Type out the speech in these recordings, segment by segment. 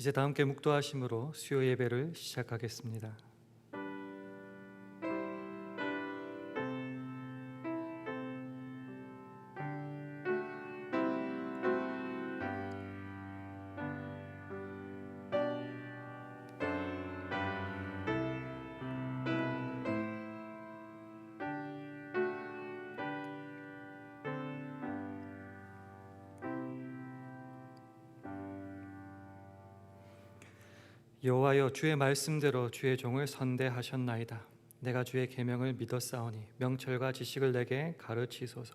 이제 다 함께 묵도하심으로 수요 예배를 시작하겠습니다. 여호와여, 주의 말씀대로 주의 종을 선대하셨나이다. 내가 주의 계명을 믿었사오니 명철과 지식을 내게 가르치소서.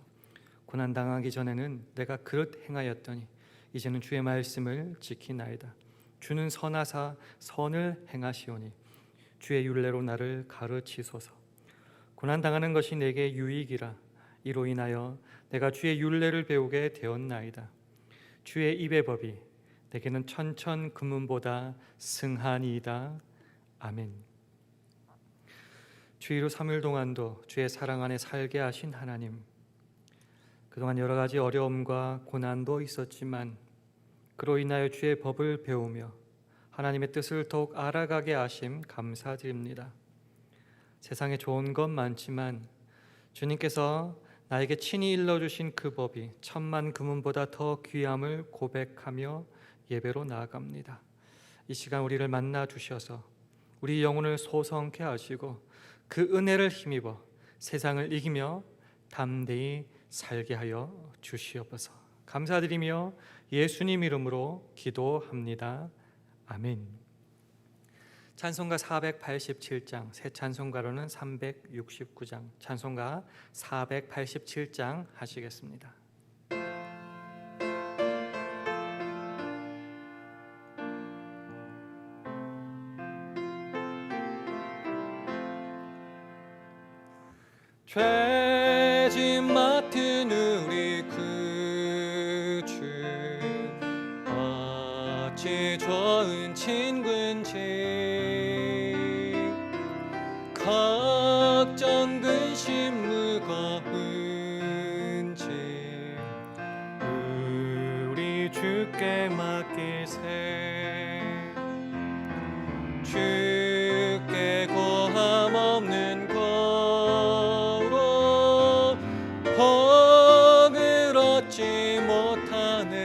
고난 당하기 전에는 내가 그릇 행하였더니 이제는 주의 말씀을 지키나이다. 주는 선하사 선을 행하시오니 주의 율례로 나를 가르치소서. 고난 당하는 것이 내게 유익이라. 이로 인하여 내가 주의 율례를 배우게 되었나이다. 주의 입의 법이 내게는 천천 금은보다 승하니이다. 아멘. 주의로 3일 동안도 주의 사랑 안에 살게 하신 하나님, 그동안 여러 가지 어려움과 고난도 있었지만 그로 인하여 주의 법을 배우며 하나님의 뜻을 더욱 알아가게 하심 감사드립니다. 세상에 좋은 것 많지만 주님께서 나에게 친히 일러주신 그 법이 천만 금은보다 더 귀함을 고백하며 예배로 나아갑니다. 이 시간 우리를 만나 주셔서 우리 영혼을 소성케 하시고 그 은혜를 힘입어 세상을 이기며 담대히 살게 하여 주시옵소서. 감사드리며 예수님 이름으로 기도합니다. 아멘. 찬송가 487장, 새 찬송가로는 369장, 찬송가 487장 하시겠습니다. 죄짐 맡은 우리 그 주, 어찌 좋은 친구인지, 걱정 근심 무거운지 우리 주께 맡기세. 주께 고함 없는 복을 얻지 못하네.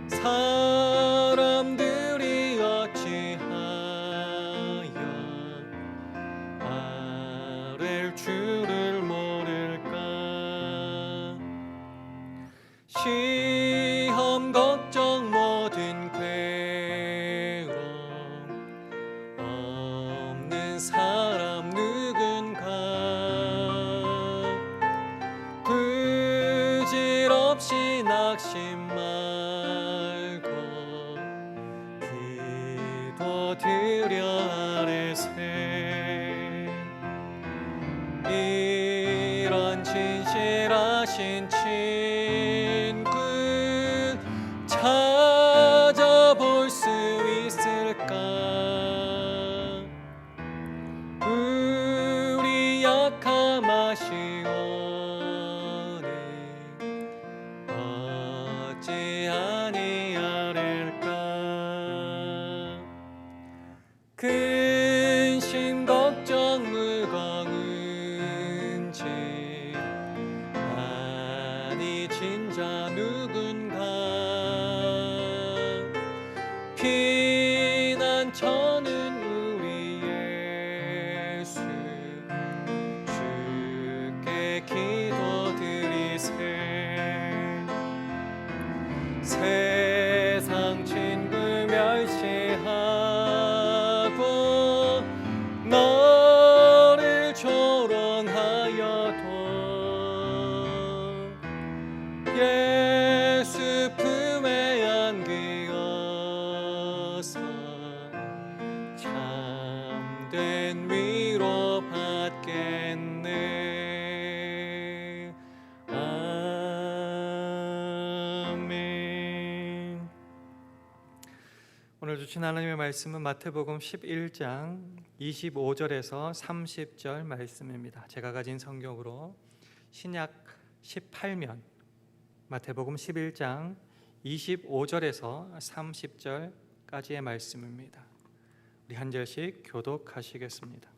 사람들이 어찌하여 아랠 줄을 모를까. 시험 걱정 모든 괴로움 없는 사람 누군가. 부질없이 낙심 말고 기도드려 아뢰세. 이런 진실하신 친구 찾아볼 수 있을까. 우리 약함 아시오니 어찌 아니하릴까. 근심 걱정 무거운지 아니 진자 누군가. 피난처는 우리 예수 주께 기도드리세. 세상 친구 멸시하고 너를 조롱하여도 예수 품에 안기어서 참된 위로 받겠네. 아멘. 오늘 주신 하나님의 말씀은 마태복음 11장 25절에서 30절 말씀입니다. 제가 가진 성경으로 신약 18면 마태복음 11장 25절에서 30절까지의 말씀입니다. 우리 한 절씩 교독하시겠습니다.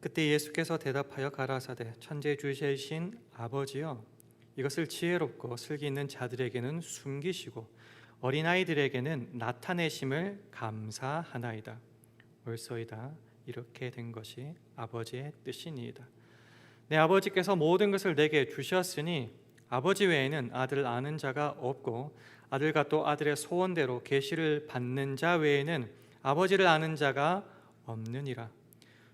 그때 예수께서 대답하여 가라사대 천재 주시신 아버지여, 이것을 지혜롭고 슬기 있는 자들에게는 숨기시고 어린아이들에게는 나타내심을 감사하나이다. 옳소이다. 이렇게 된 것이 아버지의 뜻이니이다. 내 아버지께서 모든 것을 내게 주셨으니 아버지 외에는 아들을 아는 자가 없고 아들과 또 아들의 소원대로 계시를 받는 자 외에는 아버지를 아는 자가 없느니라.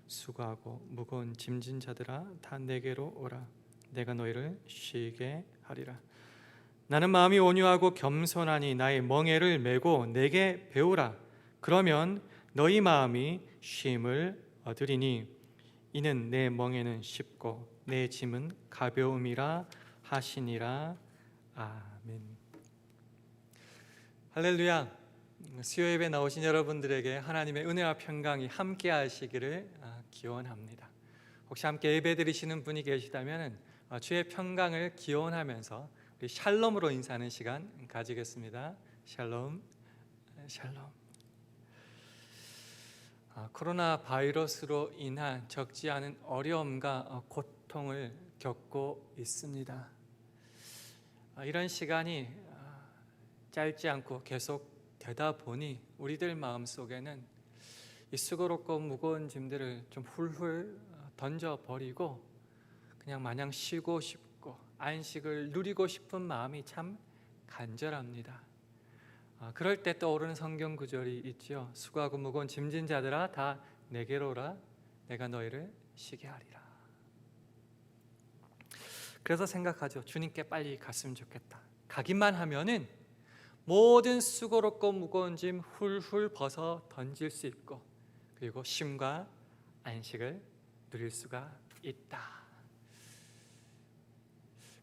수고하고 무거운 짐진 자들아, 다 내게로 오라. 내가 너희를 쉬게 하리라. 나는 마음이 온유하고 겸손하니 나의 멍에를 메고 내게 배우라. 그러면 너희 마음이 쉼을 얻으리니 이는 내 멍에는 쉽고 내 짐은 가벼움이라 하시니라. 아멘. 할렐루야. 수요 예배 나오신 여러분들에게 하나님의 은혜와 평강이 함께 하시기를 기원합니다. 혹시 함께 예배 드리시는 분이 계시다면 주의 평강을 기원하면서 우리 샬롬으로 인사하는 시간 가지겠습니다. 샬롬, 샬롬. 코로나 바이러스로 인한 적지 않은 어려움과 고통을 겪고 있습니다. 이런 시간이 짧지 않고 계속 되다 보니 우리들 마음속에는 이 수고롭고 무거운 짐들을 좀 훌훌 던져버리고 그냥 마냥 쉬고 싶고 안식을 누리고 싶은 마음이 참 간절합니다. 그럴 때 떠오르는 성경 구절이 있죠. 수고하고 무거운 짐진 자들아, 다 내게로 오라. 내가 너희를 쉬게 하리라. 그래서 생각하죠. 주님께 빨리 갔으면 좋겠다. 가기만 하면은 모든 수고롭고 무거운 짐 훌훌 벗어 던질 수 있고 그리고 쉼과 안식을 누릴 수가 있다.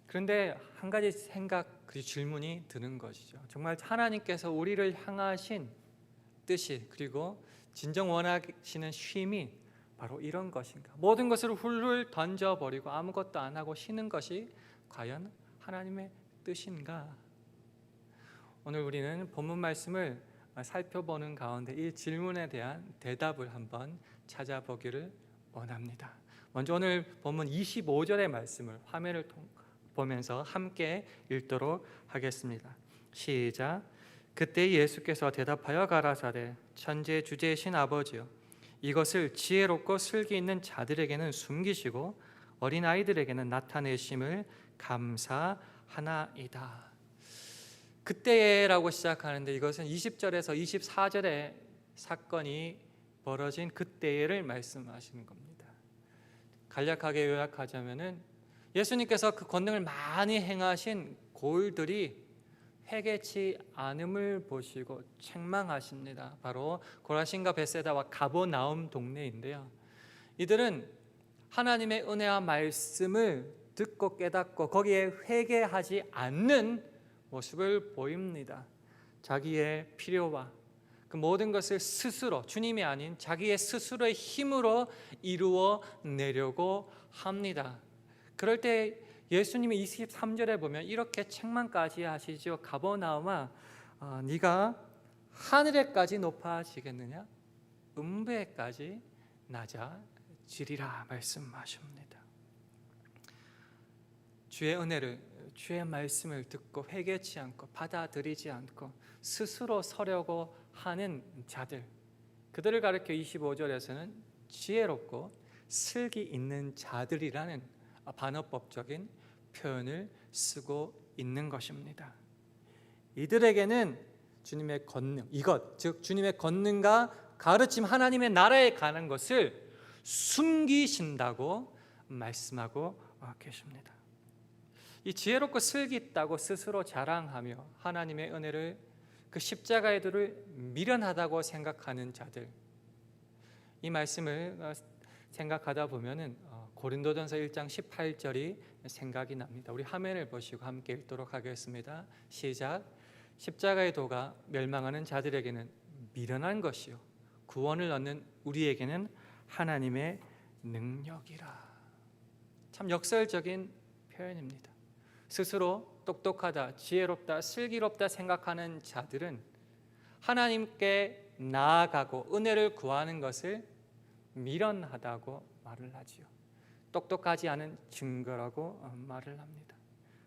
그런데 한 가지 생각, 그 질문이 드는 것이죠. 정말 하나님께서 우리를 향하신 뜻이 그리고 진정 원하시는 쉼이 바로 이런 것인가? 모든 것을 훌훌 던져버리고 아무것도 안 하고 쉬는 것이 과연 하나님의 뜻인가? 오늘 우리는 본문 말씀을 살펴보는 가운데 이 질문에 대한 대답을 한번 찾아보기를 원합니다. 먼저 오늘 본문 25절의 말씀을 화면을 보면서 함께 읽도록 하겠습니다. 시작. 그때 예수께서 대답하여 가라사대 천재 주제이신 아버지여, 이것을 지혜롭고 슬기 있는 자들에게는 숨기시고 어린아이들에게는 나타내심을 감사하나이다. 그때라고 시작하는데 이것은 20절에서 24절의 사건이 벌어진 그때를 말씀하시는 겁니다. 간략하게 요약하자면은 예수님께서 그 권능을 많이 행하신 고을들이 회개치 않음을 보시고 책망하십니다. 바로 고라신과 벳세다와 가버나움 동네인데요. 이들은 하나님의 은혜와 말씀을 듣고 깨닫고 거기에 회개하지 않는 모습을 보입니다. 자기의 필요와 그 모든 것을 스스로, 주님이 아닌 자기의 스스로의 힘으로 이루어 내려고 합니다. 그럴 때 예수님이 23절에 보면 이렇게 책망까지 하시죠. 가버나움아, 네가 하늘에까지 높아지겠느냐? 음부에까지 낮아지리라 말씀하십니다. 주의 은혜를, 주의 말씀을 듣고 회개치 않고 받아들이지 않고 스스로 서려고 하는 자들, 그들을 가리켜 25절에서는 지혜롭고 슬기 있는 자들이라는 반어법적인 표현을 쓰고 있는 것입니다. 이들에게는 주님의 권능, 이것 즉 주님의 권능과 가르침, 하나님의 나라에 관한 것을 숨기신다고 말씀하고 계십니다. 이 지혜롭고 슬기 있다고 스스로 자랑하며 하나님의 은혜를, 그 십자가의 도를 미련하다고 생각하는 자들, 이 말씀을 생각하다 보면은 고린도전서 1장 18절이 생각이 납니다. 우리 화면을 보시고 함께 읽도록 하겠습니다. 시작. 십자가의 도가 멸망하는 자들에게는 미련한 것이요 구원을 얻는 우리에게는 하나님의 능력이라. 참 역설적인 표현입니다. 스스로 똑똑하다, 지혜롭다, 슬기롭다 생각하는 자들은 하나님께 나아가고 은혜를 구하는 것을 미련하다고 말을 하지요. 똑똑하지 않은 증거라고 말을 합니다.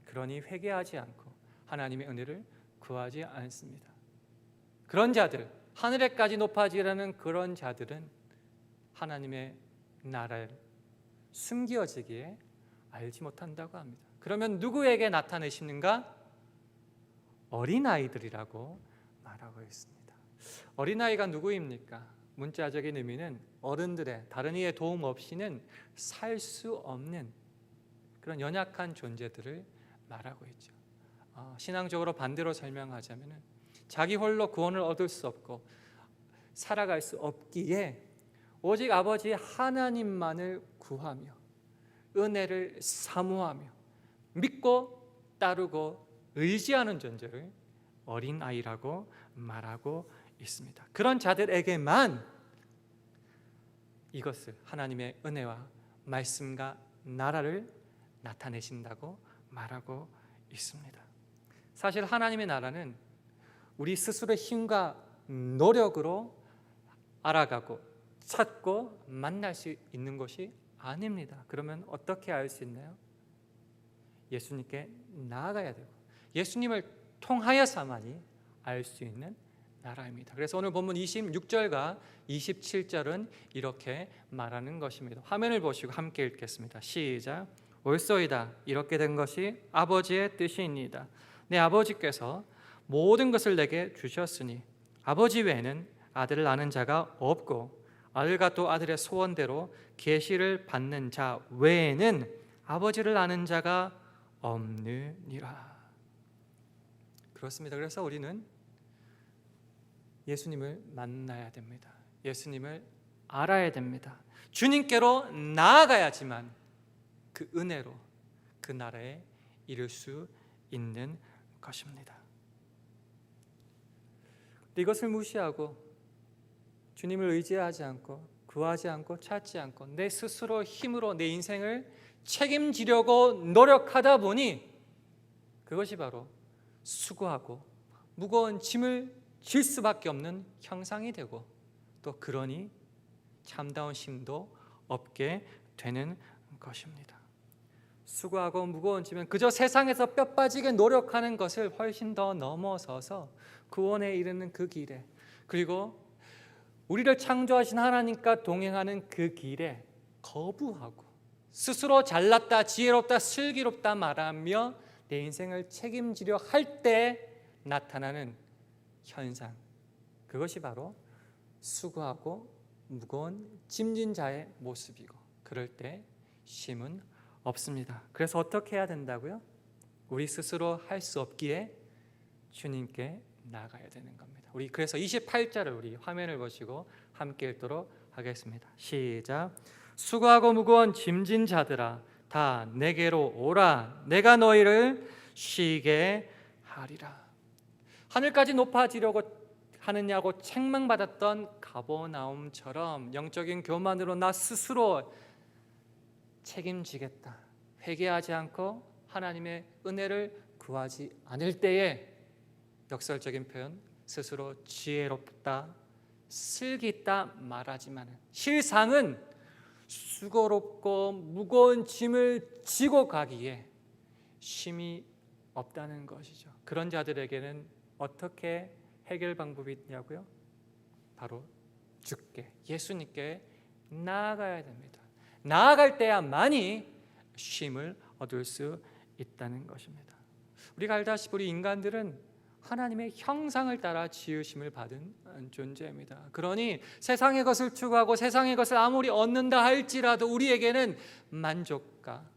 그러니 회개하지 않고 하나님의 은혜를 구하지 않습니다. 그런 자들, 하늘에까지 높아지려는 그런 자들은 하나님의 나라를 숨겨지기에 알지 못한다고 합니다. 그러면 누구에게 나타내시는가? 어린아이들이라고 말하고 있습니다. 어린아이가 누구입니까? 문자적인 의미는 어른들의 다른 이의 도움 없이는 살 수 없는 그런 연약한 존재들을 말하고 있죠. 신앙적으로 반대로 설명하자면 자기 홀로 구원을 얻을 수 없고 살아갈 수 없기에 오직 아버지 하나님만을 구하며 은혜를 사모하며 믿고 따르고 의지하는 존재를 어린아이라고 말하고 있습니다. 그런 자들에게만 이것을 하나님의 은혜와 말씀과 나라를 나타내신다고 말하고 있습니다. 사실 하나님의 나라는 우리 스스로의 힘과 노력으로 알아가고 찾고 만날 수 있는 것이 아닙니다. 그러면 어떻게 알 수 있나요? 예수님께 나아가야 되고 예수님을 통하여서만이 알 수 있는 나라입니다. 그래서 오늘 본문 26절과 27절은 이렇게 말하는 것입니다. 화면을 보시고 함께 읽겠습니다. 시작. 옳소이다. 이렇게 된 것이 아버지의 뜻이니이다. 내 아버지께서 모든 것을 내게 주셨으니 아버지 외에는 아들을 아는 자가 없고 아들과 또 아들의 소원대로 계시를 받는 자 외에는 아버지를 아는 자가 없느니라. 그렇습니다. 그래서 우리는 예수님을 만나야 됩니다. 예수님을 알아야 됩니다. 주님께로 나아가야지만 그 은혜로 그 나라에 이를 수 있는 것입니다. 이것을 무시하고 주님을 의지하지 않고 구하지 않고 찾지 않고 내 스스로 힘으로 내 인생을 책임지려고 노력하다 보니 그것이 바로 수고하고 무거운 짐을 질 수밖에 없는 형상이 되고 또 그러니 참다운 힘도 없게 되는 것입니다. 수고하고 무거운 짐은 그저 세상에서 뼈 빠지게 노력하는 것을 훨씬 더 넘어서서 구원에 이르는 그 길에 그리고 우리를 창조하신 하나님과 동행하는 그 길에 거부하고 스스로 잘났다 지혜롭다 슬기롭다 말하며 내 인생을 책임지려 할 때 나타나는 현상, 그것이 바로 수고하고 무거운 짐진 자의 모습이고 그럴 때 쉼은 없습니다. 그래서 어떻게 해야 된다고요? 우리 스스로 할 수 없기에 주님께 나가야 되는 겁니다. 우리 그래서 28절을 우리 화면을 보시고 함께 읽도록 하겠습니다. 시작. 수고하고 무거운 짐진 자들아 다 내게로 오라. 내가 너희를 쉬게 하리라. 하늘까지 높아지려고 하느냐고 책망받았던 가버나움처럼 영적인 교만으로 나 스스로 책임지겠다 회개하지 않고 하나님의 은혜를 구하지 않을 때에 역설적인 표현 스스로 지혜롭다 슬기 있다 말하지만 실상은 수고롭고 무거운 짐을 지고 가기에 쉼이 없다는 것이죠. 그런 자들에게는 어떻게 해결 방법이 있냐고요? 바로 주께 예수님께 나아가야 됩니다. 나아갈 때야만이 쉼을 얻을 수 있다는 것입니다. 우리가 알다시피 우리 인간들은 하나님의 형상을 따라 지으심을 받은 존재입니다. 그러니 세상의 것을 추구하고 세상의 것을 아무리 얻는다 할지라도 우리에게는 만족과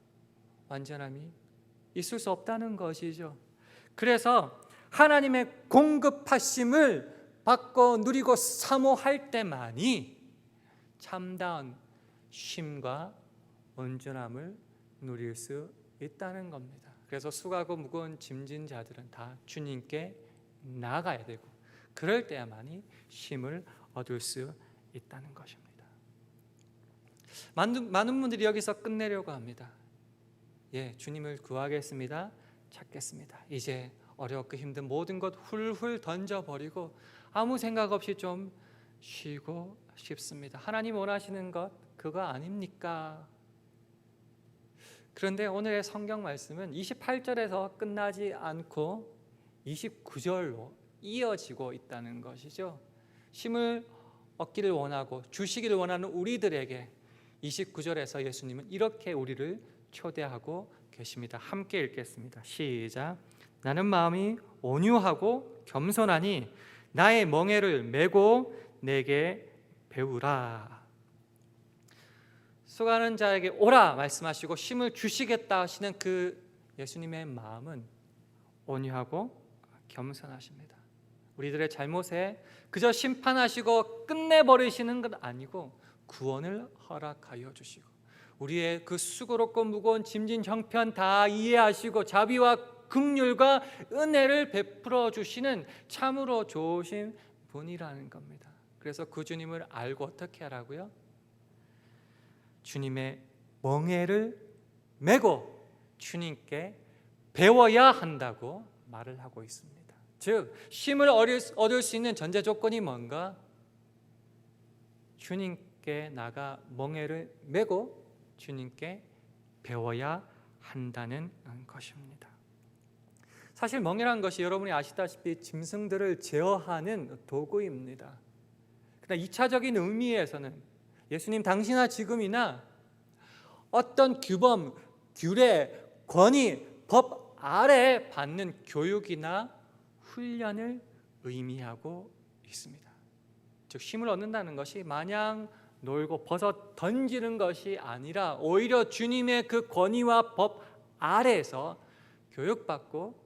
완전함이 있을 수 없다는 것이죠. 그래서 하나님의 공급하심을 받고 누리고 사모할 때만이 참다운 쉼과 온전함을 누릴 수 있다는 겁니다. 그래서 수고하고 무거운 짐진 자들은 다 주님께 나아가야 되고 그럴 때야만이 쉼을 얻을 수 있다는 것입니다. 많은 분들이 여기서 끝내려고 합니다. 주님을 구하겠습니다. 찾겠습니다. 이제 어렵고 힘든 모든 것 훌훌 던져버리고 아무 생각 없이 좀 쉬고 싶습니다. 하나님 원하시는 것 그거 아닙니까? 그런데 오늘의 성경 말씀은 28절에서 끝나지 않고 29절로 이어지고 있다는 것이죠. 쉼을 얻기를 원하고 주시기를 원하는 우리들에게 29절에서 예수님은 이렇게 우리를 초대하고 계십니다. 함께 읽겠습니다. 시작. 나는 마음이 온유하고 겸손하니 나의 멍에를 메고 내게 배우라. 수고하는 자에게 오라 말씀하시고 쉼을 주시겠다 하시는 그 예수님의 마음은 온유하고 겸손하십니다. 우리들의 잘못에 그저 심판하시고 끝내버리시는 것 아니고 구원을 허락하여 주시고 우리의 그 수고롭고 무거운 짐진 형편 다 이해하시고 자비와 긍휼과 은혜를 베풀어 주시는 참으로 좋으신 분이라는 겁니다. 그래서 그 주님을 알고 어떻게 하라고요? 주님의 멍에를 메고 주님께 배워야 한다고 말을 하고 있습니다. 즉 쉼을 얻을 수 있는 전제 조건이 뭔가? 주님께 나가 멍에를 메고 주님께 배워야 한다는 것입니다. 사실 멍에란 것이 여러분이 아시다시피 짐승들을 제어하는 도구입니다. 그러나 2차적인 의미에서는 예수님 당시나 지금이나 어떤 규범, 규례, 권위, 법 아래 받는 교육이나 훈련을 의미하고 있습니다. 즉 쉼을 얻는다는 것이 마냥 놀고 벗어 던지는 것이 아니라 오히려 주님의 그 권위와 법 아래에서 교육받고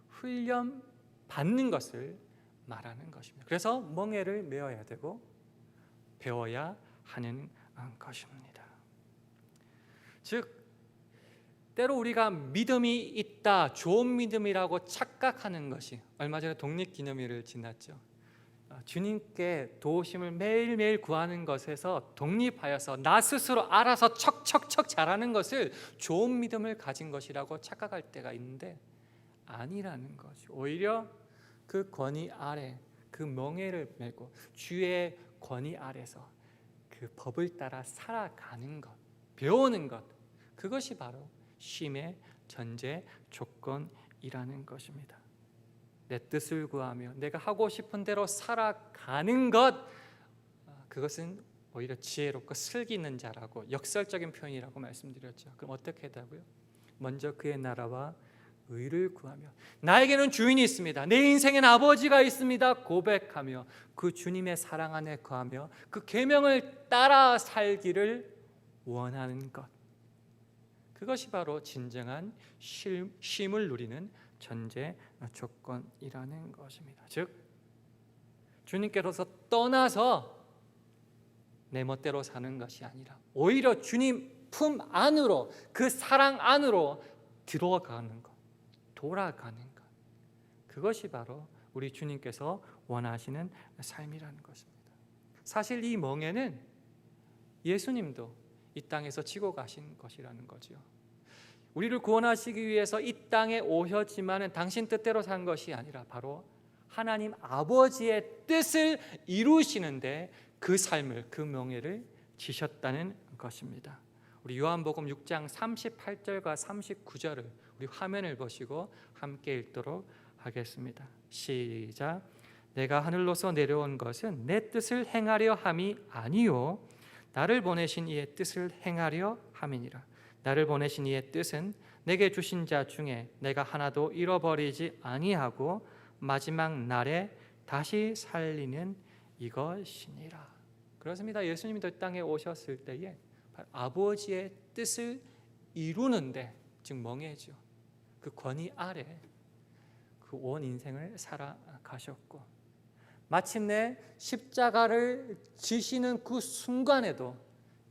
훈련 받는 것을 말하는 것입니다. 그래서 멍에를 메어야 되고 배워야 하는 것입니다. 즉 때로 우리가 믿음이 있다, 좋은 믿음이라고 착각하는 것이 얼마 전에 독립기념일을 지났죠. 주님께 도우심을 매일매일 구하는 것에서 독립하여서 나 스스로 알아서 척척척 잘하는 것을 좋은 믿음을 가진 것이라고 착각할 때가 있는데 아니라는 거죠. 오히려 그 권위 아래 그 멍에를 메고 주의 권위 아래서 그 법을 따라 살아가는 것, 배우는 것, 그것이 바로 쉼의 전제 조건이라는 것입니다. 내 뜻을 구하며 내가 하고 싶은 대로 살아가는 것, 그것은 오히려 지혜롭고 슬기 있는 자라고 역설적인 표현이라고 말씀드렸죠. 그럼 어떻게 했다고요? 먼저 그의 나라와 의를 구하며 나에게는 주인이 있습니다. 내 인생엔 아버지가 있습니다. 고백하며 그 주님의 사랑 안에 거하며 그 계명을 따라 살기를 원하는 것, 그것이 바로 진정한 쉼을 누리는 전제 조건이라는 것입니다. 즉 주님께로서 떠나서 내 멋대로 사는 것이 아니라 오히려 주님 품 안으로 그 사랑 안으로 들어가는 것, 돌아가는 것, 그것이 바로 우리 주님께서 원하시는 삶이라는 것입니다. 사실 이 멍에는 예수님도 이 땅에서 지고 가신 것이라는 거죠. 우리를 구원하시기 위해서 이 땅에 오셨지만은 당신 뜻대로 산 것이 아니라 바로 하나님 아버지의 뜻을 이루시는데 그 삶을, 그 멍에를 지셨다는 것입니다. 우리 요한복음 6장 38절과 39절을 우리 화면을 보시고 함께 읽도록 하겠습니다. 시작. 내가 하늘로서 내려온 것은 내 뜻을 행하려 함이 아니요 나를 보내신 이의 뜻을 행하려 함이니라. 나를 보내신 이의 뜻은 내게 주신 자 중에 내가 하나도 잃어버리지 아니하고 마지막 날에 다시 살리는 이것이니라. 그렇습니다. 예수님이 이 땅에 오셨을 때에 아버지의 뜻을 이루는데, 즉 멍에죠, 그 권위 아래 그 온 인생을 살아가셨고 마침내 십자가를 지시는 그 순간에도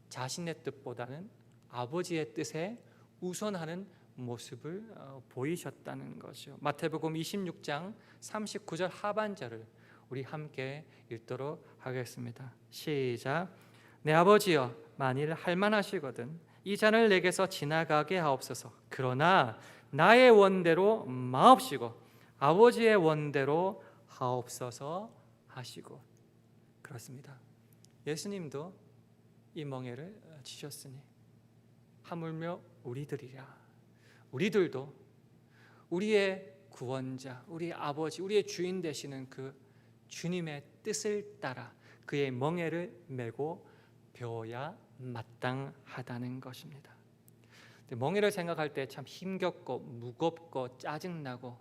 자신의 뜻보다는 아버지의 뜻에 우선하는 모습을 보이셨다는 거죠. 마태복음 26장 39절 하반절을 우리 함께 읽도록 하겠습니다. 시작. 내 아버지여, 만일 할만하시거든 이 잔을 내게서 지나가게 하옵소서. 그러나 나의 원대로 마옵시고 아버지의 원대로 하옵소서 하시고. 그렇습니다. 예수님도 이 멍에를 지셨으니 하물며 우리들도 우리의 구원자, 우리 아버지, 우리의 주인 되시는 그 주님의 뜻을 따라 그의 멍에를 메고 배워야 마땅하다는 것입니다. 멍에를 생각할 때 참 힘겹고 무겁고 짜증나고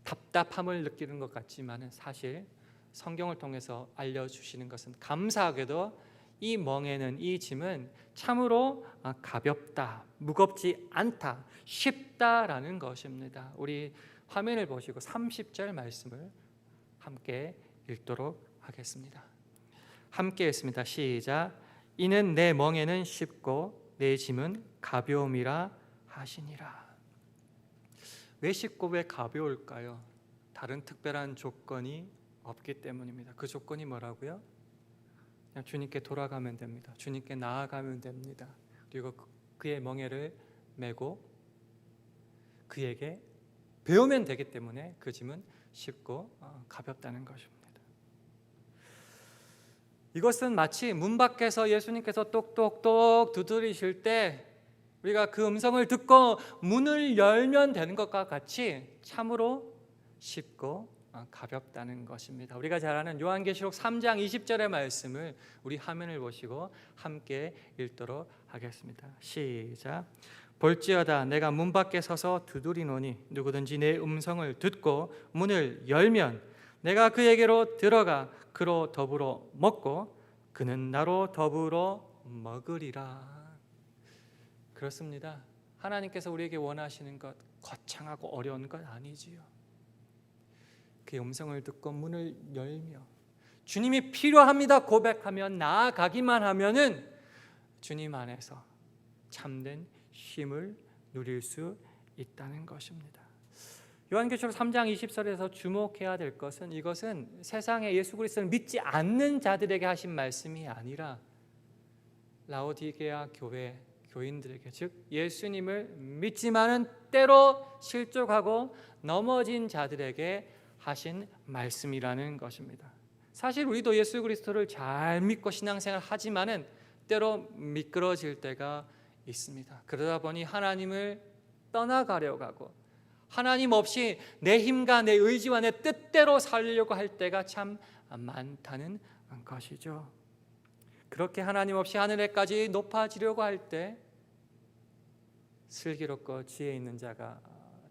답답함을 느끼는 것 같지만 사실 성경을 통해서 알려주시는 것은 감사하게도 이 멍에는, 이 짐은 참으로 가볍다, 무겁지 않다, 쉽다라는 것입니다. 우리 화면을 보시고 30절 말씀을 함께 읽도록 하겠습니다. 함께 읽습니다. 시작. 이는 내 멍에는 쉽고 내 짐은 가벼움이라 하시니라. 왜 쉽고 왜 가벼울까요? 다른 특별한 조건이 없기 때문입니다. 그 조건이 뭐라고요? 그냥 주님께 돌아가면 됩니다. 주님께 나아가면 됩니다. 그리고 그의 멍에를 메고 그에게 배우면 되기 때문에 그 짐은 쉽고 가볍다는 것입니다. 이것은 마치 문 밖에서 예수님께서 똑똑똑 두드리실 때 우리가 그 음성을 듣고 문을 열면 되는 것과 같이 참으로 쉽고 가볍다는 것입니다. 우리가 잘 아는 요한계시록 3장 20절의 말씀을 우리 화면을 보시고 함께 읽도록 하겠습니다. 시작. 볼지어다 내가 문 밖에 서서 두드리노니 누구든지 내 음성을 듣고 문을 열면 내가 그에게로 들어가 그로 더불어 먹고 그는 나로 더불어 먹으리라. 그렇습니다. 하나님께서 우리에게 원하시는 것 거창하고 어려운 것 아니지요. 그의 음성을 듣고 문을 열며 주님이 필요합니다 고백하면 나아가기만 하면은 주님 안에서 참된 쉼을 누릴 수 있다는 것입니다. 요한계시록 3장 20절에서 주목해야 될 것은 이것은 세상에 예수 그리스도를 믿지 않는 자들에게 하신 말씀이 아니라 라오디게아 교회 교인들에게, 즉 예수님을 믿지만은 때로 실족하고 넘어진 자들에게 하신 말씀이라는 것입니다. 사실 우리도 예수 그리스도를 잘 믿고 신앙생활 하지만은 때로 미끄러질 때가 있습니다. 그러다 보니 하나님을 떠나가려고 하고 하나님 없이 내 힘과 내 의지와 내 뜻대로 살려고 할 때가 참 많다는 것이죠. 그렇게 하나님 없이 하늘에까지 높아지려고 할 때 슬기롭고 지혜 있는 자가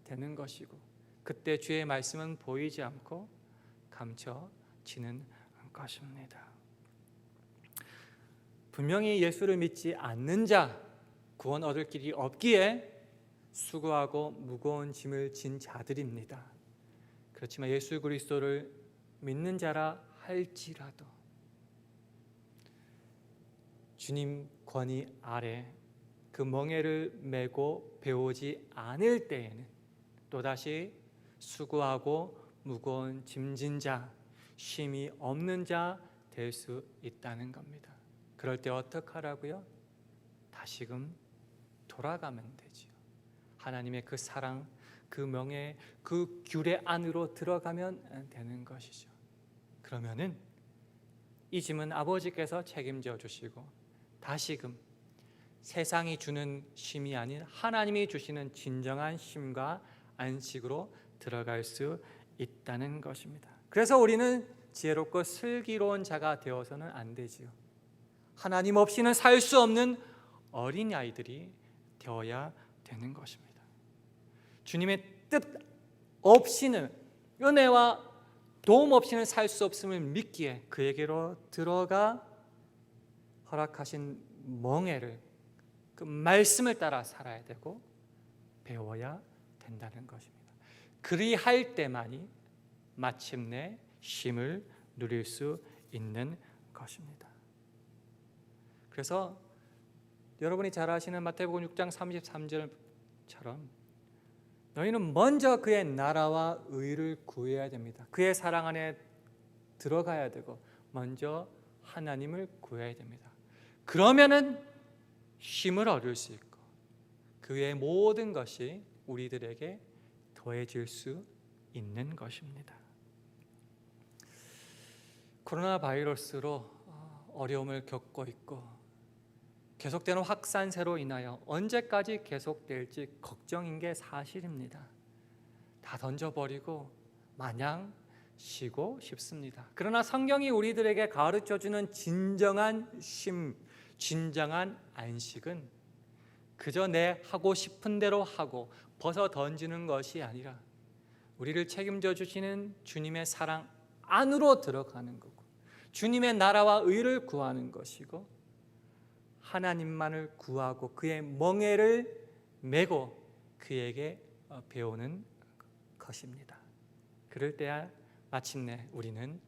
되는 것이고 그때 주의 말씀은 보이지 않고 감춰지는 것입니다. 분명히 예수를 믿지 않는 자 구원 얻을 길이 없기에 수고하고 무거운 짐을 진 자들입니다. 그렇지만 예수 그리스도를 믿는 자라 할지라도 주님 권위 아래 그 멍에를 메고 배우지 않을 때에는 또다시 수고하고 무거운 짐진 자, 쉼이 없는 자 될 수 있다는 겁니다. 그럴 때 어떻게 하라고요? 다시금 돌아가면 되지요. 하나님의 그 사랑, 그 명예, 그 규례 안으로 들어가면 되는 것이죠. 그러면은 이 짐은 아버지께서 책임져 주시고 다시금 세상이 주는 쉼이 아닌 하나님이 주시는 진정한 쉼과 안식으로 들어갈 수 있다는 것입니다. 그래서 우리는 지혜롭고 슬기로운 자가 되어서는 안 되지요. 하나님 없이는 살 수 없는 어린아이들이 되어야 되는 것입니다. 주님의 뜻 없이는, 은혜와 도움 없이는 살 수 없음을 믿기에 그에게로 들어가 허락하신 멍에를, 그 말씀을 따라 살아야 되고 배워야 된다는 것입니다. 그리할 때만이 마침내 쉼을 누릴 수 있는 것입니다. 그래서 여러분이 잘 아시는 마태복음 6장 33절처럼 너희는 먼저 그의 나라와 의를 구해야 됩니다. 그의 사랑 안에 들어가야 되고 먼저 하나님을 구해야 됩니다. 그러면은 쉼을 얻을 수 있고 그 외의 모든 것이 우리들에게 더해질 수 있는 것입니다. 코로나 바이러스로 어려움을 겪고 있고 계속되는 확산세로 인하여 언제까지 계속될지 걱정인 게 사실입니다. 다 던져버리고 마냥 쉬고 싶습니다. 그러나 성경이 우리들에게 가르쳐주는 진정한 쉼, 진정한 안식은 그저 내 하고 싶은 대로 하고 벗어 던지는 것이 아니라 우리를 책임져 주시는 주님의 사랑 안으로 들어가는 거고, 주님의 나라와 의를 구하는 것이고, 하나님만을 구하고 그의 멍에를 메고 그에게 배우는 것입니다. 그럴 때야 마침내 우리는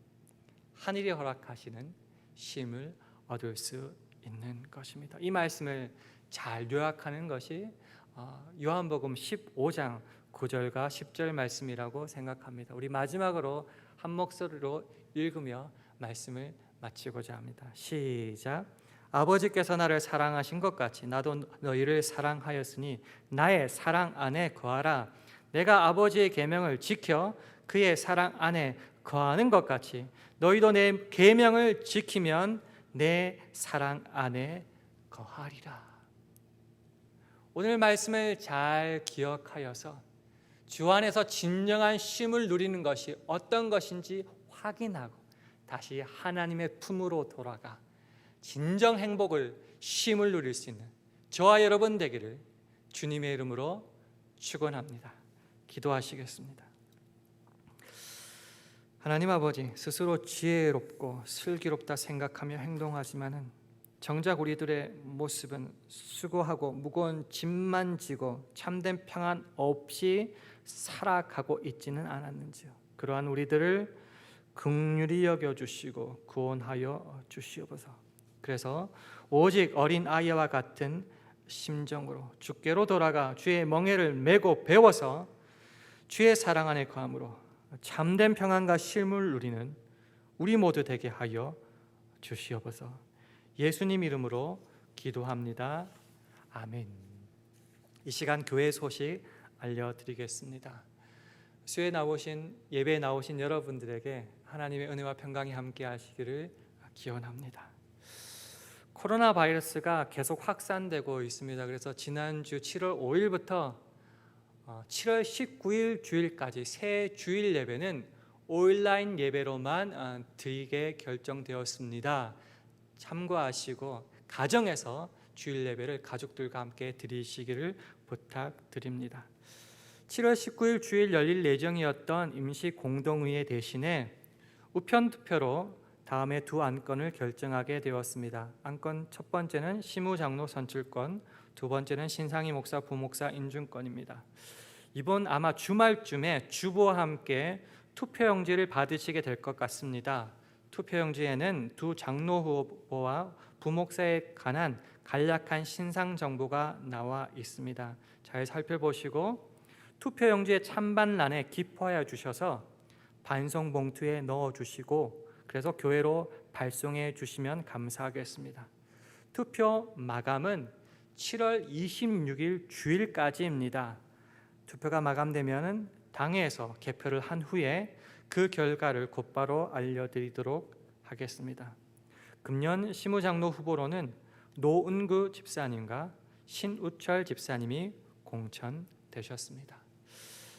하늘이 허락하시는 쉼을 얻을 수 있는 것입니다. 이 말씀을 잘 요약하는 것이 요한복음 15장 9절과 10절 말씀이라고 생각합니다. 우리 마지막으로 한 목소리로 읽으며 말씀을 마치고자 합니다. 시작. 아버지께서 나를 사랑하신 것 같이 나도 너희를 사랑하였으니 나의 사랑 안에 거하라. 내가 아버지의 계명을 지켜 그의 사랑 안에 거하는 것 같이 너희도 내 계명을 지키면 내 사랑 안에 거하리라. 오늘 말씀을 잘 기억하여서 주 안에서 진정한 쉼을 누리는 것이 어떤 것인지 확인하고 다시 하나님의 품으로 돌아가 진정 행복을, 쉼을 누릴 수 있는 저와 여러분 되기를 주님의 이름으로 축원합니다. 기도하시겠습니다. 하나님 아버지, 스스로 지혜롭고 슬기롭다 생각하며 행동하지만은 정작 우리들의 모습은 수고하고 무거운 짐만 지고 참된 평안 없이 살아가고 있지는 않았는지요. 그러한 우리들을 긍휼히 여겨주시고 구원하여 주시옵소서. 그래서 오직 어린 아이와 같은 심정으로 주께로 돌아가 주의 멍에를 메고 배워서 주의 사랑 안에 거함으로 참된 평안과 쉼을 누리는 우리 모두 되게 하여 주시옵소서. 예수님 이름으로 기도합니다. 아멘. 이 시간 교회 소식 알려드리겠습니다. 수요에 나오신, 예배에 나오신 여러분들에게 하나님의 은혜와 평강이 함께 하시기를 기원합니다. 코로나 바이러스가 계속 확산되고 있습니다. 그래서 지난주 7월 5일부터 7월 19일 주일까지 새 주일 예배는 온라인 예배로만 드리게 결정되었습니다. 참고하시고 가정에서 주일 예배를 가족들과 함께 드리시기를 부탁드립니다. 7월 19일 주일 열릴 예정이었던 임시 공동의회 대신에 우편 투표로 다음에 두 안건을 결정하게 되었습니다. 안건 첫 번째는 시무장로 선출권, 두 번째는 신상희 목사 부목사 인준권입니다. 이번 아마 주말쯤에 주보와 함께 투표용지를 받으시게 될 것 같습니다. 투표용지에는 두 장로 후보와 부목사에 관한 간략한 신상 정보가 나와 있습니다. 잘 살펴보시고 투표용지의 찬반란에 기포하여 주셔서 반송 봉투에 넣어 주시고 그래서 교회로 발송해 주시면 감사하겠습니다. 투표 마감은 7월 26일 주일까지입니다. 투표가 마감되면 당회에서 개표를 한 후에 그 결과를 곧바로 알려드리도록 하겠습니다. 금년 시무장로 후보로는 노은구 집사님과 신우철 집사님이 공천되셨습니다.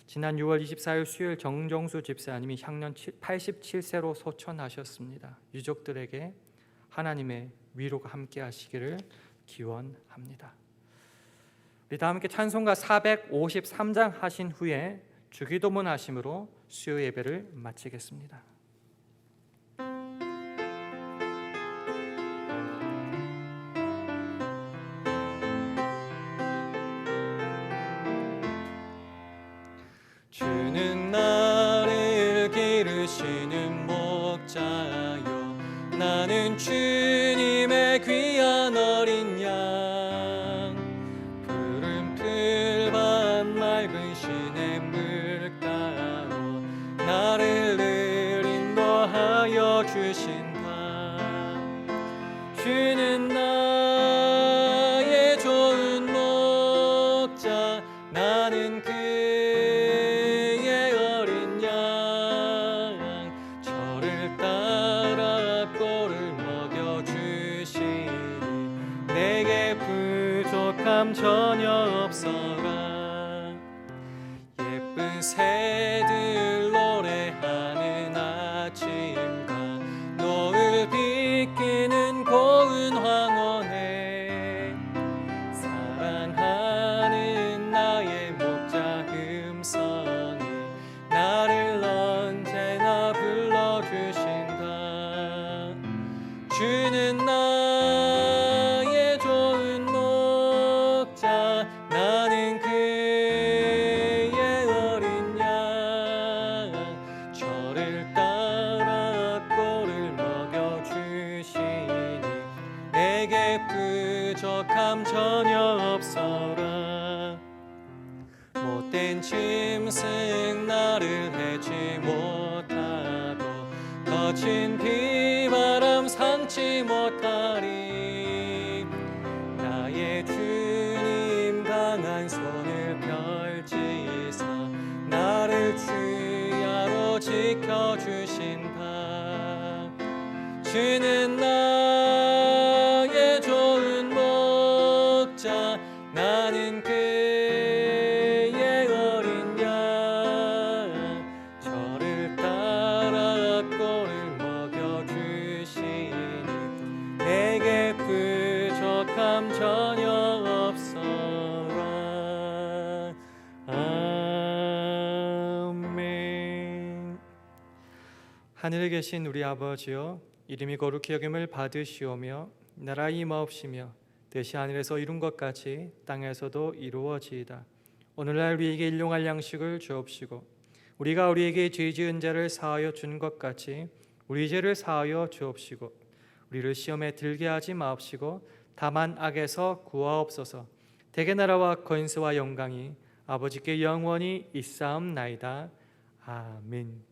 지난 6월 24일 수요일 정정수 집사님이 향년 87세로 소천하셨습니다. 유족들에게 하나님의 위로가 함께 하시기를 기원합니다. 우리 다 함께 찬송가 453장 하신 후에 주기도문 하심으로 수요 예배를 마치겠습니다. 주는 나를 기르시는 목자요 나는 주님의 귀한 어린 양 푸른 풀밭 맑은 시냇물가로 나를 늘 인도하여 주신다. 주는 나의 좋은 목자 나는 그 새들 노래하는 아침과 노을 비끼는 고운 황혼에 사랑하는 나의 목자 음성이 나를 언제나 불러주신다. 주는 나의 좋은 목자, 나는 그의 어린 양. 저를 따라 꼴을 먹여주시니 내게 부족함 전혀 없어라. 못된 짐승 나를 해지 못하고 거친 비바람 삼지 못하리. 나의 주님 강한 손을 펼치사 나를 주야로 지켜주신다. 주는 나의 좋은 목자, 나는 그의 어린 양. 저를 따라 꼴을 먹여주시니 내게 부족함 전혀 없어라. 아멘. 하늘에 계신 우리 아버지여, 이름이 거룩히 여김을 받으시오며 나라 임하옵시며 뜻이 하늘에서 이룬 것 같이 땅에서도 이루어지이다. 오늘날 우리에게 일용할 양식을 주옵시고 우리가 우리에게 죄 지은 자를 사하여 준 것 같이 우리 죄를 사하여 주옵시고 우리를 시험에 들게 하지 마옵시고 다만 악에서 구하옵소서. 대개 나라와 권세와 영광이 아버지께 영원히 있사옵나이다. 아멘.